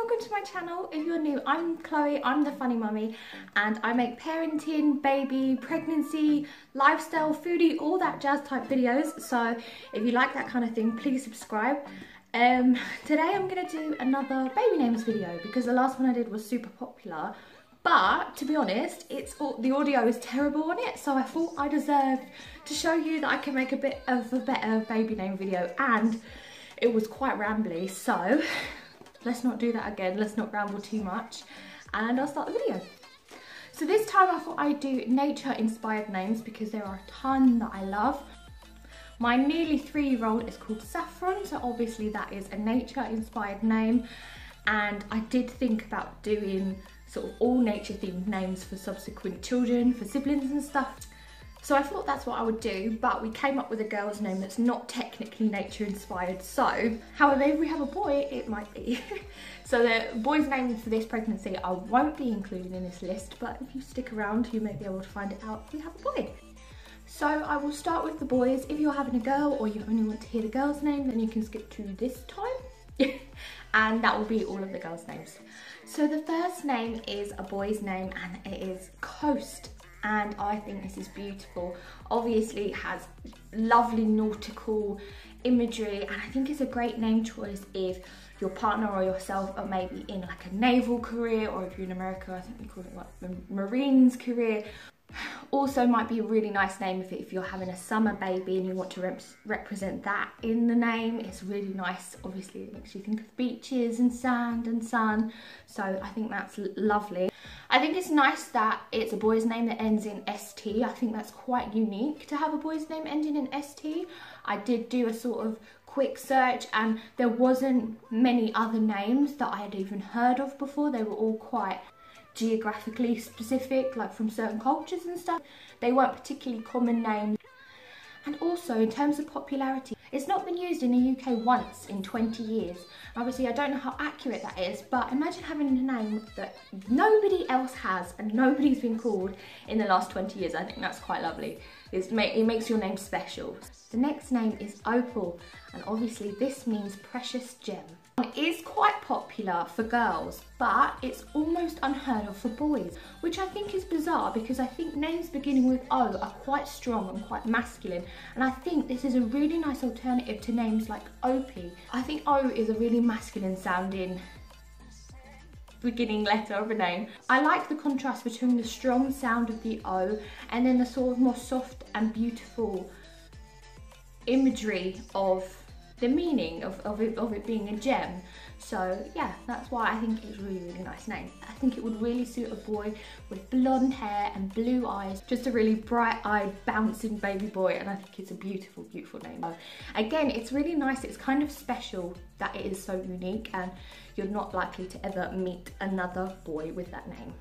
welcome to my channel. If you're new, I'm Chloe, I'm the funny mummy, and I make parenting, baby, pregnancy, lifestyle, foodie, all that jazz type videos. So if you like that kind of thing, please subscribe. Today I'm gonna do another baby names video because the last one I did was super popular. But to be honest, the audio is terrible on it, so I thought I deserved to show you that I can make a bit of a better baby name video, and it was quite rambly, so let's not do that again. Let's not ramble too much, and I'll start the video. So this time I thought I'd do nature inspired names because there are a ton that I love. My nearly 3-year-old is called Saffron, so obviously that is a nature inspired name, and I did think about doing sort of all nature themed names for subsequent children, for siblings and stuff. So I thought that's what I would do, but we came up with a girl's name that's not technically nature inspired. So, however, if we have a boy, it might be. So the boy's name for this pregnancy I won't be including in this list, but if you stick around, you may be able to find it out if we have a boy. So I will start with the boys. If you're having a girl or you only want to hear the girl's name, then you can skip to this time. And that will be all of the girls' names. So the first name is a boy's name, and it is Coast. And I think this is beautiful. Obviously it has lovely nautical imagery, and I think it's a great name choice if your partner or yourself are maybe in like a naval career, or if you're in America, I think we call it like the Marines career. Also might be a really nice name if you're having a summer baby and you want to represent that in the name. It's really nice. Obviously it makes you think of beaches and sand and sun, so I think that's lovely. I think it's nice that it's a boy's name that ends in ST. I think that's quite unique to have a boy's name ending in ST. I did do a sort of quick search and there wasn't many other names that I had even heard of before. They were all quite geographically specific, like from certain cultures and stuff. They weren't particularly common names. And also in terms of popularity, it's not been used in the UK once in 20 years. Obviously I don't know how accurate that is, but imagine having a name that nobody else has and nobody's been called in the last 20 years. I think that's quite lovely. It makes your name special. The next name is Opal, and obviously this means precious gem. It is quite popular for girls, but it's almost unheard of for boys, which I think is bizarre because I think names beginning with O are quite strong and quite masculine, and I think this is a really nice alternative to names like Opie. I think O is a really masculine sounding beginning letter of a name. I like the contrast between the strong sound of the O and then the sort of more soft and beautiful imagery of the meaning of it being a gem. So yeah, that's why I think it's a really, really nice name. I think it would really suit a boy with blonde hair and blue eyes, just a really bright-eyed, bouncing baby boy, and I think it's a beautiful, beautiful name. Again, it's really nice. It's kind of special that it is so unique, and you're not likely to ever meet another boy with that name.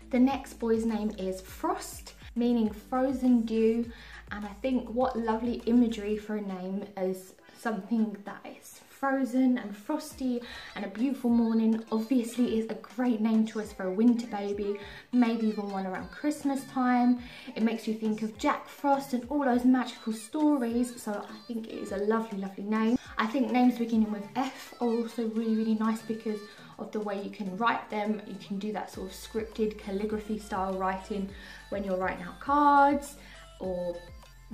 The next boy's name is Frost, meaning frozen dew, and I think what lovely imagery for a name is something that is frozen and frosty and a beautiful morning. Obviously is a great name choice for a winter baby, maybe even one around Christmas time. It makes you think of Jack Frost and all those magical stories, so I think it is a lovely, lovely name. I think names beginning with F are also really, really nice because of the way you can write them. You can do that sort of scripted calligraphy style writing when you're writing out cards or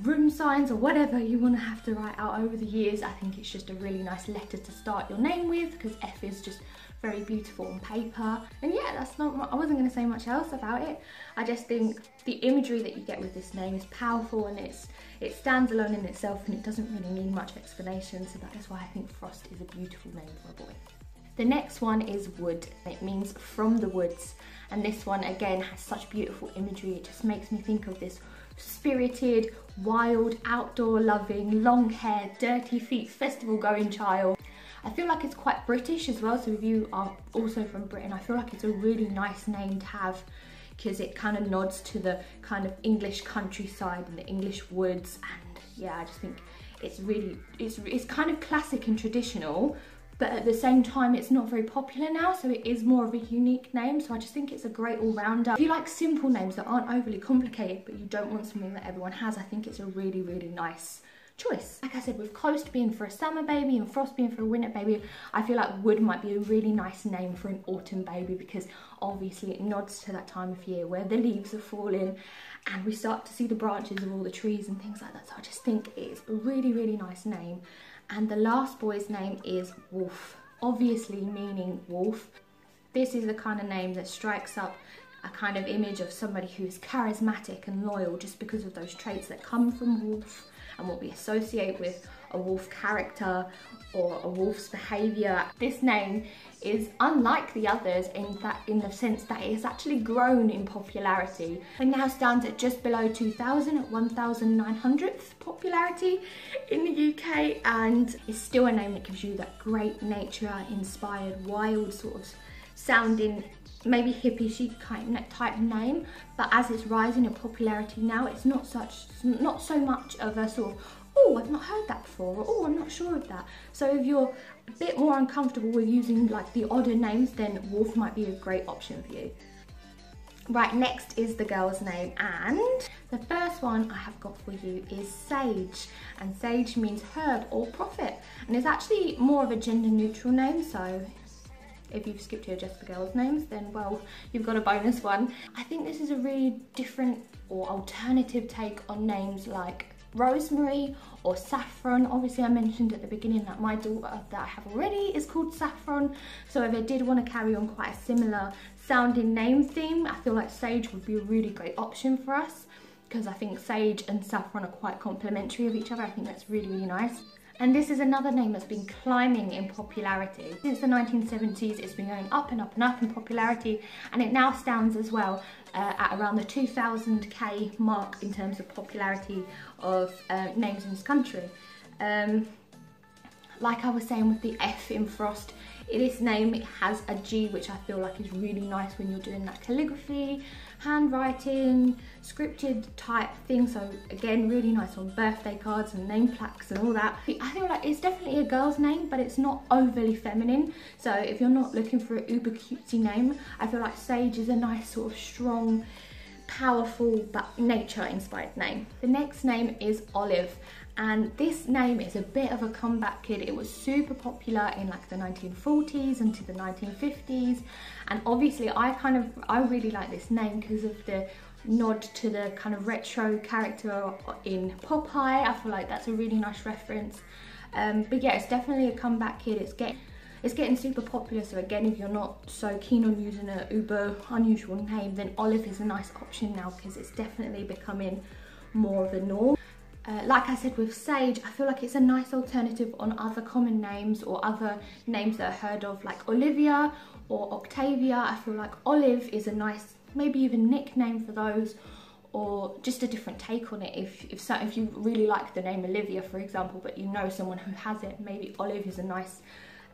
room signs or whatever you want to have to write out over the years. I think it's just a really nice letter to start your name with because F is just very beautiful on paper. And yeah, that's not, I wasn't going to say much else about it. I just think the imagery that you get with this name is powerful, and it stands alone in itself, and it doesn't really need much explanation, so that is why I think Frost is a beautiful name for a boy. The next one is Wood. It means from the woods, and this one again has such beautiful imagery. It just makes me think of this spirited, wild, outdoor loving, long hair, dirty feet, festival going child. I feel like it's quite British as well, so if you are also from Britain, I feel like it's a really nice name to have because it kind of nods to the kind of English countryside and the English woods, and yeah, I just think it's really, it's kind of classic and traditional, but at the same time it's not very popular now, so it is more of a unique name. So I just think it's a great all-rounder. If you like simple names that aren't overly complicated but you don't want something that everyone has, I think it's a really, really nice choice. Like I said, with Coast being for a summer baby and Frost being for a winter baby, I feel like Wood might be a really nice name for an autumn baby, because obviously it nods to that time of year where the leaves are falling and we start to see the branches of all the trees and things like that. So I just think it's a really, really nice name. And the last boy's name is Wolf, obviously meaning wolf. This is the kind of name that strikes up a kind of image of somebody who is charismatic and loyal, just because of those traits that come from wolf and what we associate with a wolf character or a wolf's behaviour. This name is unlike the others in the sense that it has actually grown in popularity. It now stands at just below 2,000, at 1,900th popularity in the UK, and it's still a name that gives you that great nature inspired, wild sort of sounding, maybe hippie chic type name. But as it's rising in popularity now, it's not so much of a sort of, oh, I've not heard that before, or oh, I'm not sure of that. So if you're a bit more uncomfortable with using like the odder names, then Wolf might be a great option for you. Right, next is the girl's name, and the first one I have got for you is Sage, and Sage means herb or prophet, and it's actually more of a gender neutral name, so if you've skipped your just the girls' names, then well, you've got a bonus one. I think this is a really different or alternative take on names like Rosemary or Saffron. Obviously I mentioned at the beginning that my daughter that I have already is called Saffron, so if I did want to carry on quite a similar sounding name theme, I feel like Sage would be a really great option for us, because I think Sage and Saffron are quite complementary of each other. I think that's really, really nice. And this is another name that's been climbing in popularity. Since the 1970s, it's been going up and up and up in popularity, and it now stands as well at around the 2,000k mark in terms of popularity of names in this country. Like I was saying with the F in Frost, this name has a G, which I feel like is really nice when you're doing that calligraphy, handwriting, scripted type thing. So again, really nice on birthday cards and name plaques and all that. I feel like it's definitely a girl's name, but it's not overly feminine. So if you're not looking for an uber cutesy name, I feel like Sage is a nice sort of strong, powerful but nature inspired name. The next name is Olive, and this name is a bit of a comeback kid. It was super popular in like the 1940s into the 1950s, and obviously I really like this name because of the nod to the kind of retro character in Popeye. I feel like that's a really nice reference. But yeah, it's definitely a comeback kid. It's getting super popular, so again, if you're not so keen on using an uber unusual name, then Olive is a nice option now, because it's definitely becoming more of a norm. Like I said with Sage, I feel like it's a nice alternative on other common names or other names that are heard of, like Olivia or Octavia. I feel like Olive is a nice, maybe even nickname for those, or just a different take on it. If you really like the name Olivia, for example, but you know someone who has it, maybe Olive is a nice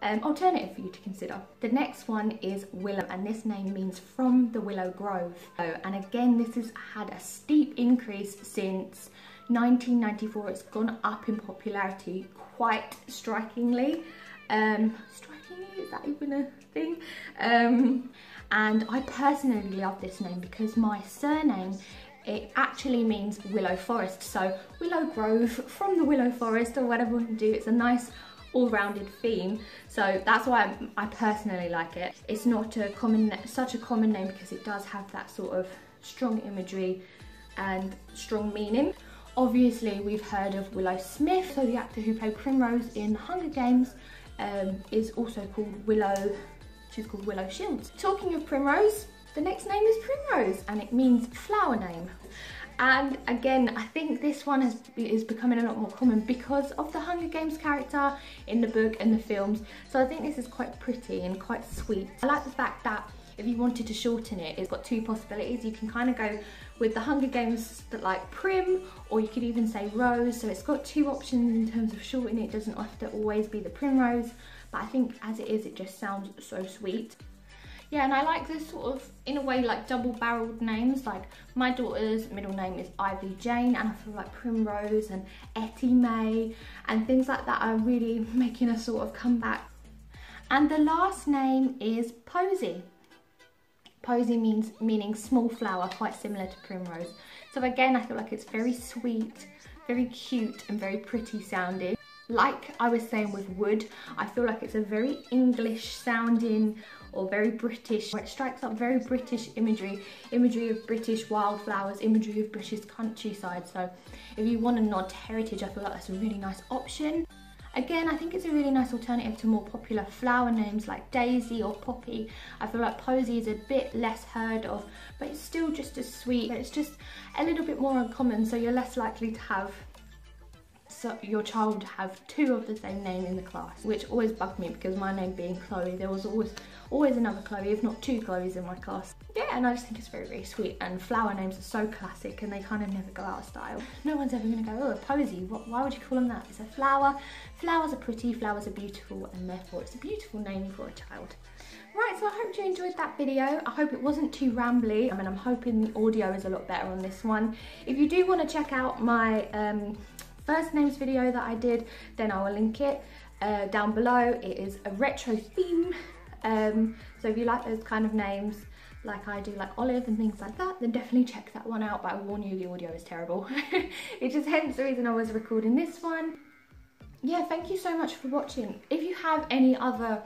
alternative for you to consider. The next one is Willow, and this name means from the Willow Grove. And again, this has had a steep increase since 1994. It's gone up in popularity quite strikingly. Strikingly, is that even a thing? And I personally love this name because my surname, it actually means Willow Forest. So Willow Grove, from the Willow Forest, or whatever we can do. It's a nice all-rounded theme, so that's why I personally like it. It's not such a common name because it does have that sort of strong imagery and strong meaning. Obviously, we've heard of Willow Smith, so the actor who played Primrose in The Hunger Games is also called Willow. She's called Willow Shields. Talking of Primrose, the next name is Primrose, and it means flower name. And again, I think this one is becoming a lot more common because of the Hunger Games character in the book and the films. So I think this is quite pretty and quite sweet. I like the fact that if you wanted to shorten it, it's got two possibilities. You can kind of go with the Hunger Games that like Prim, or you could even say Rose. So it's got two options in terms of shortening. It doesn't have to always be the Primrose, but I think as it is, it just sounds so sweet. Yeah, and I like this sort of, in a way, like double-barreled names. Like my daughter's middle name is Ivy Jane, and I feel like Primrose and Etty May and things like that are really making a sort of comeback. And the last name is Posy. Posy meaning small flower, quite similar to Primrose. So again, I feel like it's very sweet, very cute and very pretty sounding. Like I was saying with wood, I feel like it's a very English sounding or very British. It strikes up very British imagery of British wildflowers, imagery of British countryside. So if you want a nod to heritage, I feel like that's a really nice option. Again, I think it's a really nice alternative to more popular flower names like Daisy or Poppy. I feel like Posy is a bit less heard of, but it's still just as sweet. But it's just a little bit more uncommon, so you're less likely to have your child have two of the same name in the class, which always bugged me because my name being Chloe, there was always another Chloe, if not two Chloes in my class. Yeah, and I just think it's very, very sweet, and flower names are so classic and they kind of never go out of style. No one's ever going to go, oh, a posy, why would you call them that? It's a flower. Flowers are pretty, flowers are beautiful, and therefore it's a beautiful name for a child. Right, so I hope you enjoyed that video. I hope it wasn't too rambly. I mean, I'm hoping the audio is a lot better on this one. If you do want to check out my first names video that I did, then I will link it down below. It is a retro theme, so if you like those kind of names like I do, like Olive and things like that, then definitely check that one out. But I warn you, the audio is terrible. It's just hence the reason I was recording this one. Yeah, thank you so much for watching. If you have any other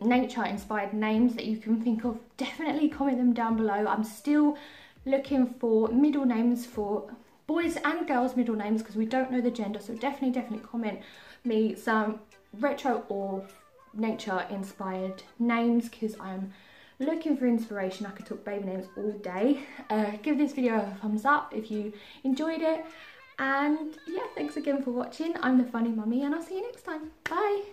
nature inspired names that you can think of, definitely comment them down below. I'm still looking for middle names for boys and girls' middle names because we don't know the gender, so definitely comment me some retro or nature inspired names because I'm looking for inspiration. I could talk baby names all day. Give this video a thumbs up if you enjoyed it, and yeah, thanks again for watching. I'm the Funny Mummy and I'll see you next time. Bye.